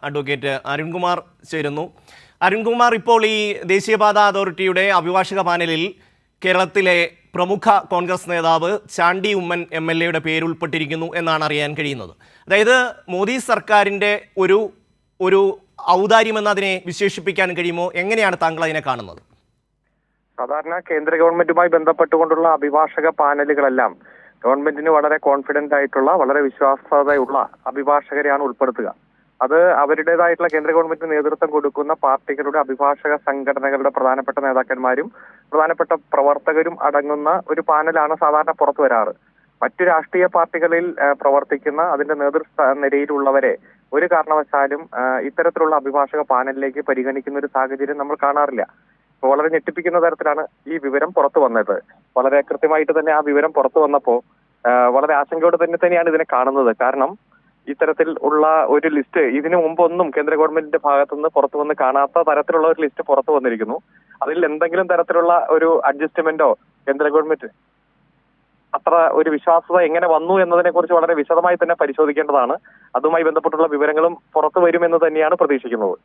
Advocate Arunkumar ചേരുന്നു. അരുൺകുമാർ, ഇപ്പോൾ ഈ ദേശീയപാത അതോറിറ്റിയുടെ അഭിഭാഷക പാനലിൽ കേരളത്തിലെ പ്രമുഖ കോൺഗ്രസ് നേതാവ് ചാണ്ടി ഉമ്മൻ MLA പേരുൾപ്പെട്ടിരിക്കുന്നു എന്നാണ് അറിയാൻ കഴിയുന്നത്. അതായത് മോദി സർക്കാരിൻ്റെ ഒരു ഔദാര്യമെന്ന് അതിനെ വിശേഷിപ്പിക്കാൻ കഴിയുമോ? എങ്ങനെയാണ് താങ്കൾ അതിനെ കാണുന്നത്? സാധാരണ കേന്ദ്ര ഗവൺമെന്റുമായി ബന്ധപ്പെട്ടുകൊണ്ടുള്ള അഭിഭാഷക പാനലുകളെല്ലാം ഗവൺമെന്റിന് വളരെ കോൺഫിഡന്റ് ആയിട്ടുള്ള, വളരെ വിശ്വാസ്യതയുള്ള അഭിഭാഷകരെയാണ് ഉൾപ്പെടുത്തുക. അത് അവരുടേതായിട്ടുള്ള കേന്ദ്ര ഗവൺമെന്റിന് നേതൃത്വം കൊടുക്കുന്ന പാർട്ടികളുടെ അഭിഭാഷക സംഘടനകളുടെ പ്രധാനപ്പെട്ട നേതാക്കന്മാരും പ്രധാനപ്പെട്ട പ്രവർത്തകരും അടങ്ങുന്ന ഒരു പാനലാണ് സാധാരണ പുറത്തു വരാറ്. മറ്റു രാഷ്ട്രീയ പാർട്ടികളിൽ പ്രവർത്തിക്കുന്ന അതിന്റെ നേതൃനിരയിലുള്ളവരെ ഒരു കാരണവശാലും ഇത്തരത്തിലുള്ള അഭിഭാഷക പാനലിലേക്ക് പരിഗണിക്കുന്ന ഒരു സാഹചര്യം നമ്മൾ കാണാറില്ല. വളരെ ഞെട്ടിപ്പിക്കുന്ന തരത്തിലാണ് ഈ വിവരം പുറത്തു വന്നത്. വളരെ കൃത്യമായിട്ട് തന്നെ ആ വിവരം പുറത്തു വന്നപ്പോൾ വളരെ ആശങ്കയോടെ തന്നെയാണ് ഇതിനെ കാണുന്നത്. കാരണം ഇത്തരത്തിൽ ഉള്ള ഒരു ലിസ്റ്റ് ഇതിനു മുമ്പൊന്നും കേന്ദ്ര ഗവൺമെന്റിന്റെ ഭാഗത്തുനിന്ന് പുറത്തു വന്ന് കാണാത്ത തരത്തിലുള്ള ഒരു ലിസ്റ്റ് പുറത്തു വന്നിരിക്കുന്നു. അതിൽ എന്തെങ്കിലും തരത്തിലുള്ള ഒരു അഡ്ജസ്റ്റ്മെന്റോ കേന്ദ്ര ഗവൺമെന്റ് അത്ര ഒരു വിശ്വാസത എങ്ങനെ വന്നു എന്നതിനെ കുറിച്ച് വളരെ വിശദമായി തന്നെ പരിശോധിക്കേണ്ടതാണ്. അതുമായി ബന്ധപ്പെട്ടുള്ള വിവരങ്ങളും പുറത്തു വരുമെന്ന് തന്നെയാണ് പ്രതീക്ഷിക്കുന്നത്.